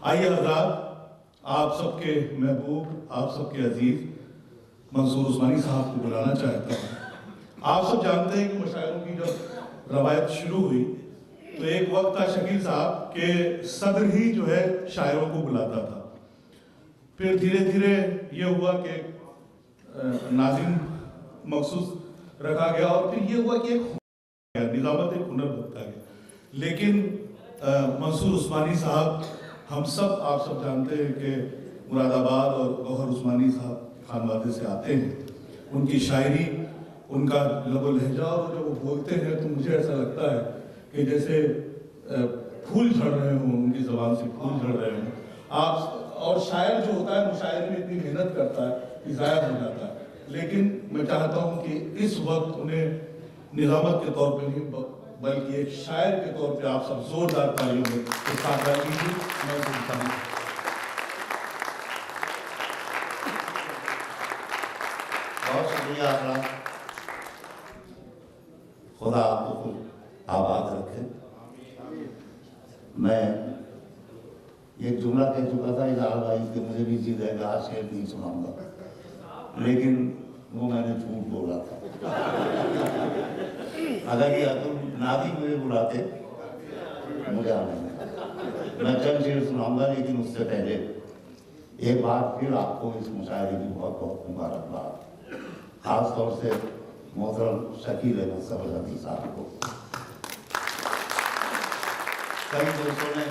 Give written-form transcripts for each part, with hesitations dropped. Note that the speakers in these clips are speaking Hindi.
आइए हज़रात, आप सबके महबूब, आप सबके अजीज मंसूर उस्मानी साहब को बुलाना चाहता हूँ। आप सब जानते हैं कि मुशायरों की जब रवायत शुरू हुई तो एक वक्त था शकील साहब के सदर ही जो है शायरों को बुलाता था। फिर धीरे धीरे ये हुआ कि नाज़िम मखसूस रखा गया और फिर ये हुआ कि एक निज़ामत एक हुनर बनता गया। लेकिन मंसूर उस्मानी साहब, हम सब आप सब जानते हैं कि मुरादाबाद और गौहर उस्मानी साहब खानवादे से आते हैं। उनकी शायरी, उनका लबो लहजा और जब वो बोलते हैं तो मुझे ऐसा लगता है कि जैसे फूल झड़ रहे हों, उनकी ज़बान से फूल झड़ रहे हों। आप और शायर जो होता है मुशायरे में इतनी मेहनत करता है कि ज़ाया हो जाता है। लेकिन मैं चाहता हूँ कि इस वक्त उन्हें निज़ामत के तौर पर नहीं बल्कि एक शायर के तौर पे आप सब जोरदार तालियों में इस्तेमाल कीजिए। मैं सुनता हूँ। बहुत शुक्रिया आपका, खुदा आपको आबाद रखे। मैं एक जुमला कह चुका था इजहार भाई कि मुझे भी जी देगा, आज शेर नहीं सुनाऊंगा, लेकिन वो मैंने झूठ बोला था। अगर ये अब्दुल नादी मुझे बुलाते मुझे आने में मैं चंद शेर सुनाऊंगा, लेकिन उससे पहले एक बार फिर आपको इस मुशायरे की बहुत बहुत मुबारकबाद, खास तौर से मोहतरम शकील अहमद सरहदी साहब को। कई दोस्तों ने,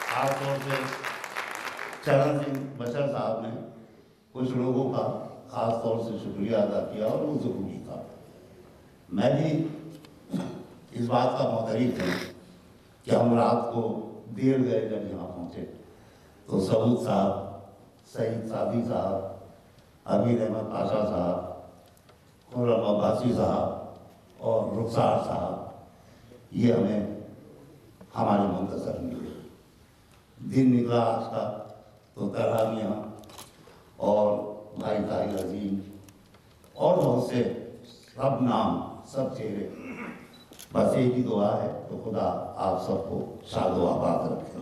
खास तौर से चरण सिंह बशर साहब ने, कुछ लोगों का खास तौर से शुक्रिया अदा किया और वो ज़रूरी था। मैं भी इस बात का मुतरिफ हूँ कि हम रात को देर गए जब यहाँ पहुँचे तो सबूत साहब, सईद सादी साहब, अमीर अहमद पाशा साहब, खुर्रम अब्बासी साहब और रुखसार साहब, ये हमें हमारे मुंतज़र मिले। दिन निकला आज का तो तरावियाँ और भाई ताहिर अजीम और बहुत से सब नाम, सब चेहरे, बस एक ही दुआ है तो खुदा आप सबको शादो आबाद रखे।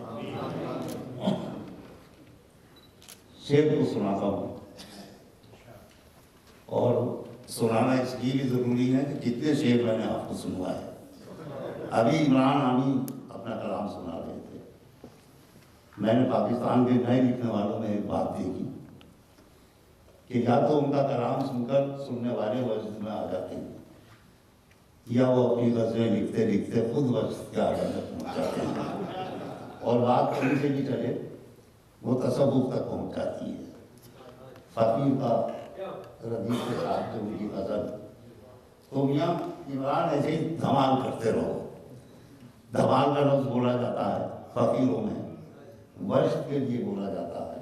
शेर को सुनाता हूँ और सुनाना इसलिए भी ज़रूरी है कि कितने शेर मैंने आपको सुनवाए। अभी इमरान आनी अपना कलाम सुना रहे थे। मैंने पाकिस्तान के नए लिखने वालों में एक बात देखी कि या तो उनका कलाम सुनकर सुनने वाले वजद में आ जाते हैं, या वो अपनी गज़लें लिखते लिखते खुद वजद के आगे तक पहुँच जाते हैं और बात कहीं से भी चले वो तसव्वुफ तक पहुँच जाती है। फ़कीर का रबी के साथ जो उनकी गज़ल, तो मियाँ इमरान ऐसे ही धमाल करते रहो। धमाल का लफ्ज़ बोला जाता है फ़कीरों में, वर्ष के लिए बोला जाता है।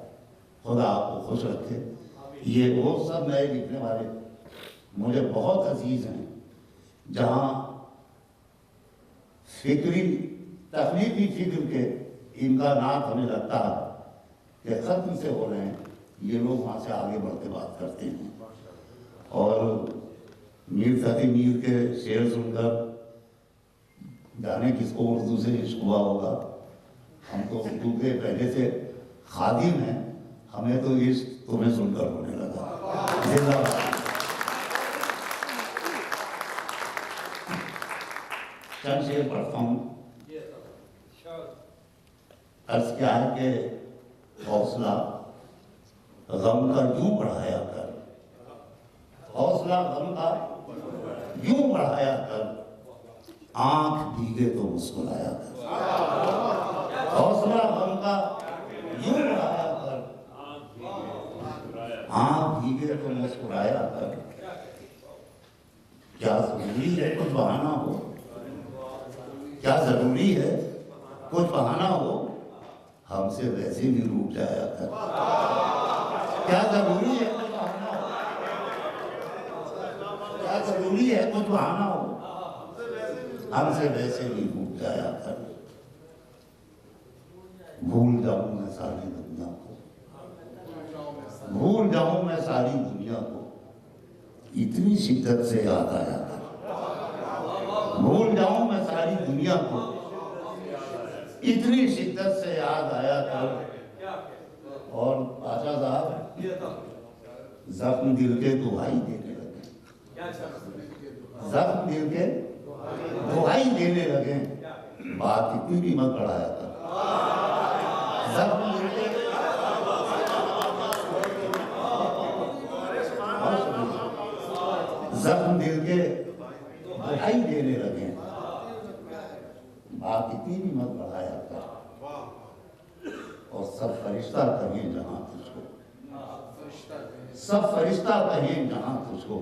खुदा आपको खुश रखे। ये वो सब नए लिखने वाले मुझे बहुत अजीज़ हैं जहाँ फिक्री तकलीफी फिक्र के इम्कानात हमें लगता है कि ख़त्म से हो रहे हैं, ये लोग वहाँ से आगे बढ़ के बात करते हैं। और मीर तकी मीर के शेर सुनकर जाने किसको उर्दू से इश्क हुआ होगा। हम तो उर्दू के पहले से खादिम हैं, हमें तो इश्क तुम्हें सुनकर होने लगा। जिंदाबाद। चंद शेर पढ़ता हूँ। अर्ज क्या है कि हौसला गम का यूं बढ़ाया कर, हौसला गम का यूं बढ़ाया कर, आंख भीगे तो मुस्कुराया कर। हौसला गम का यूं बढ़ाया कर, आंख भीगे तो मुस्कुराया कर। क्या जरूरी है कुछ बहाना हो, क्या जरूरी है कुछ बहाना हो, हमसे वैसे भी रूठ जाया कर। क्या जरूरी है कुछ बहाना हो, क्या जरूरी है कुछ बहाना हो, हमसे वैसे भी रूठ जाया कर। भूल जाऊं मैं सारी दुनिया को, भूल जाऊं मैं सारी दुनिया को, इतनी शिद्दत से याद आया कर। भूल जाऊं मैं सारी दुनिया को, इतनी शिद्दत से याद आया तब। और आशा साहब जख्म दिल के दुहाई देने लगे, जख्म दिल के दुहाई देने लगे। बात इतनी भी मत बढ़ाया था। जख्म दिल के जख्म दिल के दुहाई देने लगे। बात इतनी भी मत बढ़ाया था। और सब फरिश्ता कहें जहां तुझको, सब फरिश्ता कहें जहां तुझको,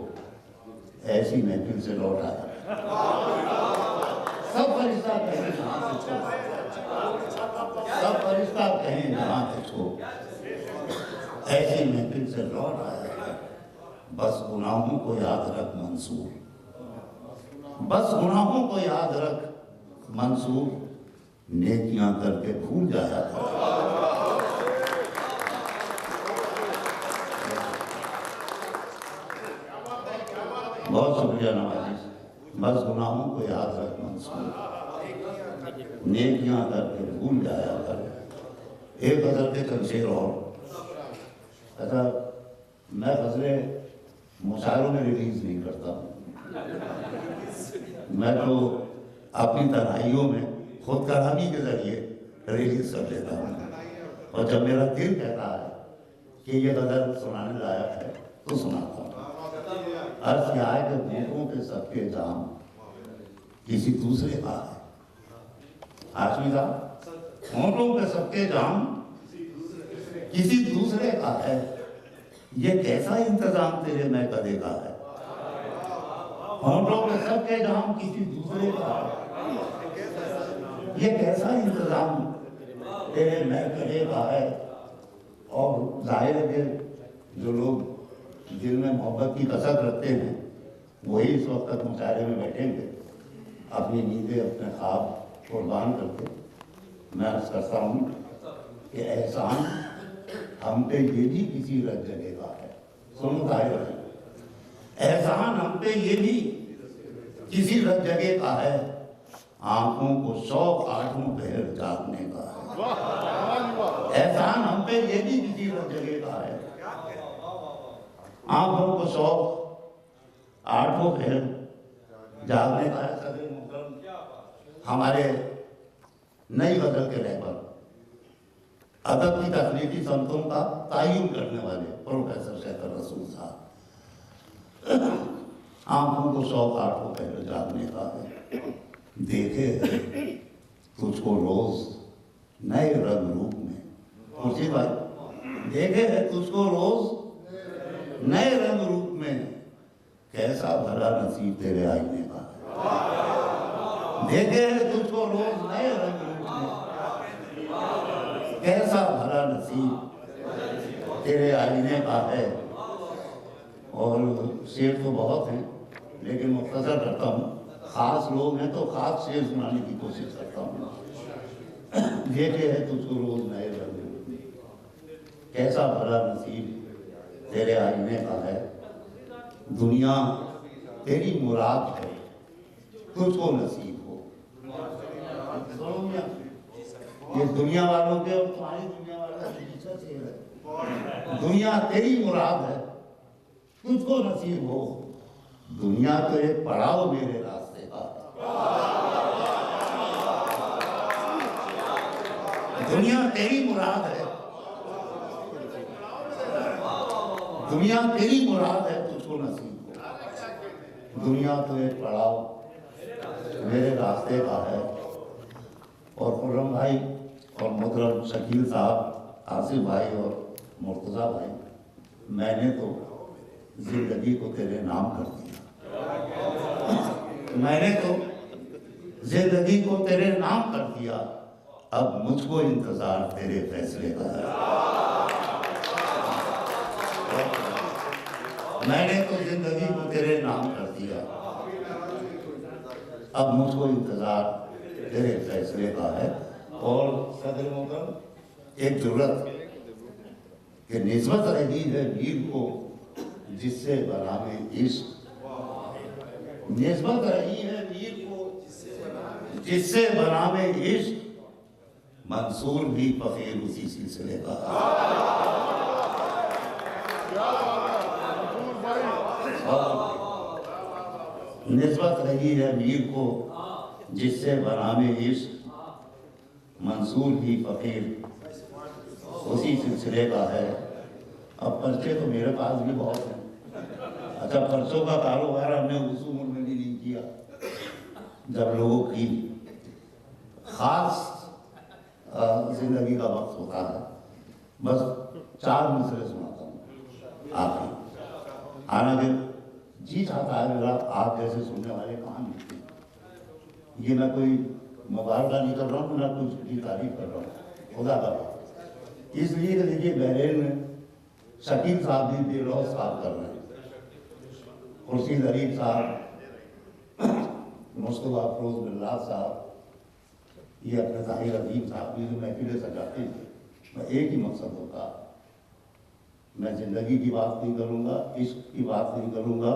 ऐसी महफिल से लौट आया। सब फरिश्ता कहें जहां तुझको, सब फरिश्ता कहें जहां तुझको, ऐसी महफिल से लौट आया। बस गुनाहों को याद रख मंसूर, बस गुनाहों को याद रख मंसूर, नेकियां करके भूल जाया था। बहुत शुक्रिया नवाजी। बस गुनाहों को याद रख मंसूर, नेकियां करके भूल जाया कर। एक गजल के चंद शेर और। अच्छा, मैं गजलें मुशायरों में रिलीज नहीं करता। मैं तो अपनी तन्हाइयों में खुद कलामी के जरिए रिलीज कर लेता हूँ। और जब मेरा दिल कहता है कि ये गजल सुनाने लायक है तो सुनाता हूँ। अर्ज क्या है कि भूखों के सबके जाम किसी दूसरे का है। हाशमी साहब, होंठों के सबके जाम किसी दूसरे का है, ये कैसा इंतजाम तेरे मैं कदे का है। होंठों के सबके जाम किसी दूसरे का है, ये कैसा इंतजाम तेरे मैं कदे का है। और जाहिर है कि जो लोग दिल में मोहब्बत की कसक रखते हैं वही इस वक्त तक मुशायरे में बैठेंगे, अपनी नींदें अपने ख्वाब कुर्बान करके। मैं अर्ज करता हूँ कि एहसान हम पे ये भी किसी रज जगह का है। सुनो ताहिर, एहसान हम पे ये भी किसी रज जगह का है, आंखों को शौक आठों पहर जागने का है। एहसान हम पे ये भी किसी रज जगह का है, आंखों को शौक आठों पहर जागने का है। सदर मुहतरम हमारे नई गजल के रहबर, अदब की तकनीकी संतों का तायुन करने वाले प्रोफेसर शैखर रसूल साहब, आंखों को शौक आठों पहर जागने का है। देखे तुझको रोज नए रंग रूप में, खुर्शी भाई, देखे है तुझको रोज नए रंग रूप में, कैसा भला नसीब तेरे आईने का है। देखे है तुझको रोज नए रंग रूप में, कैसा भला नसीब तेरे आईने का है। और शेर तो बहुत हैं लेकिन मुख्तसर करता हूँ। खास लोग हैं तो खास शेर सुनाने की कोशिश करता हूँ। देखे है तुझको रोज नए रंग रूप में, कैसा भला नसीब तेरे आईने का है। दुनिया तेरी मुराद है, तुझको नसीब हो। ये दुनिया वालों के और तुम्हारी दुनिया वालों का दूसरा शेर है। दुनिया तेरी मुराद है, तुझको नसीब हो। दुनिया तो एक पड़ाव मेरे रास्ते का है। दुनिया तेरी मुराद है, दुनिया तेरी मुराद है, तुझको नसीब हो। दुनिया तो एक पड़ाव मेरे रास्ते का है। और खुर्रम भाई और मुहतरम शकील साहब, आसिफ भाई और मुर्तज़ा भाई, मैंने तो जिंदगी को तेरे नाम कर दिया। मैंने तो जिंदगी को तेरे नाम कर दिया, अब मुझको इंतजार तेरे फैसले का है। मैंने तो जिंदगी को तेरे नाम कर दिया, अब मुझको इंतजार तेरे फैसले का है। और सदर मोहतरम एक जरूरत कि निस्बत रही है वीर को जिससे बनावे इश्क, निस्बत रही है वीर को जिससे बनावे इश्क, मंसूर भी फकीर उसी सिलसिले का है। निस्बत रही है मीर को जिससे बनामे इश्क, मंसूर भी फकीर उसी सिलसिले का है। अब पर्चे तो मेरे पास भी बहुत हैं। अच्छा, पर्चों का कारोबार हमने उस उम्र में भी नहीं किया जब लोगों की खास जिंदगी का वक्त होता है। बस 4 मिसरे सुनाता हूँ आखिरी। हालांकि जी चाहता है मेरा आप जैसे सुनने वाले कहाँ मिलते हैं। ये मैं कोई मुबारका नहीं कर रहा हूँ, ना कुछ की तारीफ कर रहा हूँ, खुदा का बात। इसलिए देखिए बहरीन में शकील साहब भी बेलौस साहब कर रहे हैं, खुर्शीद अरीफ साहब, मुस्तफा अफरोज बिल्ला साहब, ये अपने ताहिर अजीम साहब भी जो महफिलें सजाते थे। मैं एक ही मकसद होता, मैं जिंदगी की बात नहीं करूँगा, इश्क की बात नहीं करूँगा,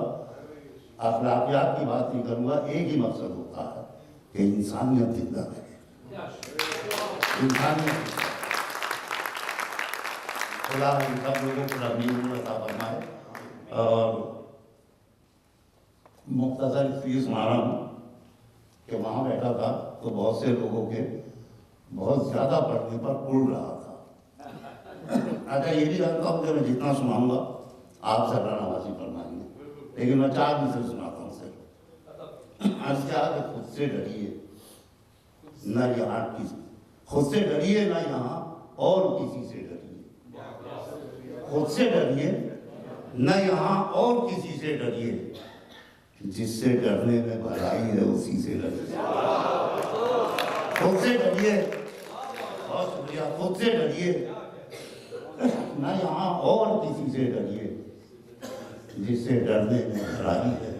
अखलाकियात की बात नहीं करूँगा। एक ही मकसद होता है कि इंसानियत जिंदा रहे। इंसानियत, खुदा इन सब लोगों को लंबी उम्र अता फरमाए। और मुख्तसर इसलिए सुना रहा हूँ कि वहाँ बैठा था तो बहुत से लोगों के बहुत ज़्यादा पढ़ने पर उड़ रहा था। अच्छा, ये भी जानता हूँ कि मैं जितना सुनाऊंगा आप सर्रा नवाजी फरमाएंगे, लेकिन मैं 4 मिसरे सुनाता हूँ सर। आज क्या है, खुद से डरिए न यहाँ किसी, खुद से डरिए ना यहाँ और किसी से डरिए। खुद से डरिए न यहाँ और किसी से डरिए, जिससे डरने में भलाई है उसी से डरिए। खुद से डरिए, बहुत शुक्रिया। खुद से डरिए न यहाँ और किसी से डरिए, जिससे डरने में भलाई है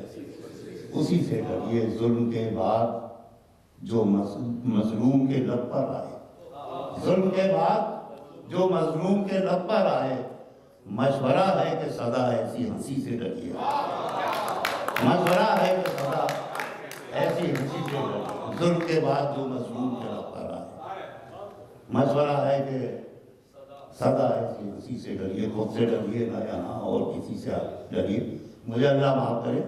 उसी से डरिए। जुल्म के बाद जो मजलूम के लब पर आए, जुल्म के बाद जो मजलूम के लब पर आए, मशवरा है कि सदा ऐसी हंसी से डरिए। मशवरा है कि सदा ऐसी हंसी से डरिए। जुल्म के बाद जो मजलूम के लब पर आए, मशवरा है कि सदा ऐसी हंसी से डरिए। खुद से डरिए ना यहाँ और किसी से डरिए। मुझे अल्लाह माफ करे,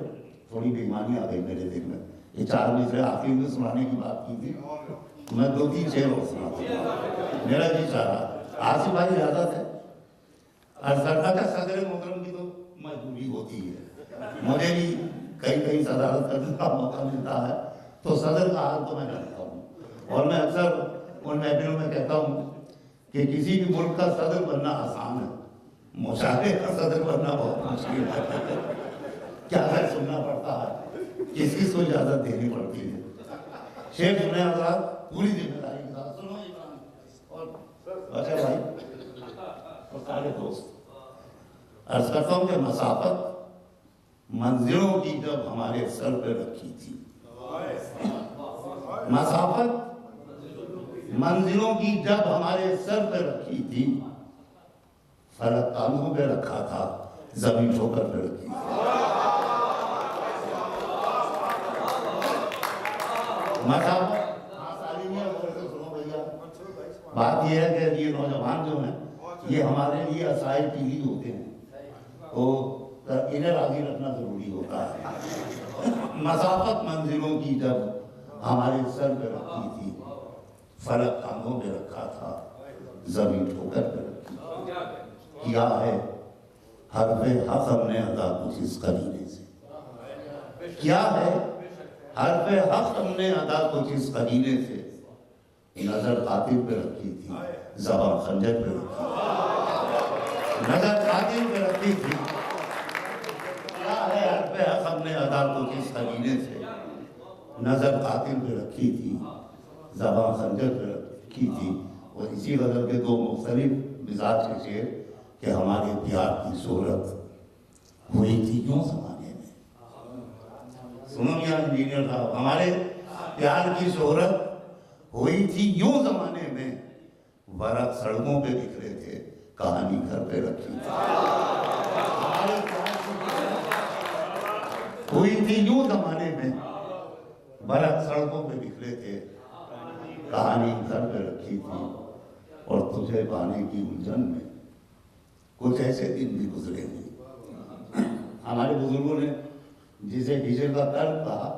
थोड़ी बेईमानी आ गई मेरे दिल में। ये 4 मिसरे आखिर में सुनाने की बात की थी, मैं 2-3 शेर और सुनाता। मेरा जी चाह रहा, आसिफ भाई ज़्यादा थे और सरकार का सदर मोहतरम की तो मजबूरी होती है। मुझे भी कहीं सदारत करने का मौका मिलता है तो सदर का हाल तो मैं जानता हूँ। और मैं अक्सर उन महफिलों में कहता हूँ कि किसी भी मुल्क का सदर बनना आसान है, मुशाहिरे का सदर बनना बहुत मुश्किल है। क्या है, सुनना पड़ता है, किसकी को इजाजत देनी पड़ती है। शेख सुने आजाद पूरी जिम्मेदारी के साथ सुनो इमाम और बच्चे भाई और सारे दोस्त, अर्ज करता हूँ कि मसाफत मंजिलों की जब हमारे सर पे रखी थी, मसाफत मंजिलों की जब हमारे सर पे रखी थी, फलक कानों पे रखा था, जमीन ठोकर पे रखी थी। मसाफत, बात यह है कि ये नौजवान जो हैं ये हमारे लिए असाइल टीवी होते हैं, तो इन्हें राजी रखना जरूरी होता है। मसाफत मंजिलों की जब हमारे सर पे रखी थी, फलक कांधों में रखा था, जमीन ठोकर पे रखी। किया है हर्फ हक हमने अदा कुछ इस करीने से, क्या है हर्फ हक हमने अदा कुछ इस करीने से। नजर कातिल पे रखी थी, ज़बान खंजर पे रखी थी। नजर कातिल पे रखी थी, क्या है हर्फ हक हमने अदा कुछ इस करीने से। नजर कातिल पे रखी थी, ज़बान खंजर पे रखी थी। और इसी गज़ल के 2 मुख्तलिफ मिजाज के शेर कि हमारे प्यार की शोहरत हुई थी क्यों ज़माने में। सुनो मियां इंजीनियर साहब, हमारे प्यार की शोहरत हुई थी यूं जमाने में, वरक सड़कों पे बिखरे थे, कहानी घर पे रखी थी। हमारे प्यार की हुई थी यूं जमाने में, वरक सड़कों पे बिखरे थे, कहानी घर पे रखी थी और तुझे पाने की उलझन में कुछ ऐसे दिन भी गुजरे हुए। हमारे बुजुर्गों ने जिसे हिजर का तर्क कहा,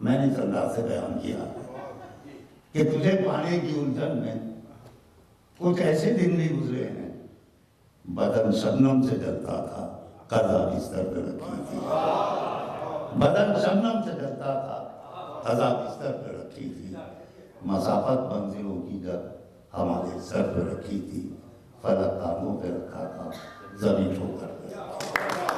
मैंने इस अंदाज से बयान किया कि तुझे पाने की उलझन में कुछ ऐसे दिन भी गुजरे हैं, बदन शबनम से जलता था, कज़ा बिस्तर पे रखी थी। बदन शबनम से जलता था, कज़ा बिस्तर पे रखी थी। मसाफत मंजिलों की जब हमारे सर पे रखी थी, फलक कांधों पे रखा था, जमीन ठोकर पे।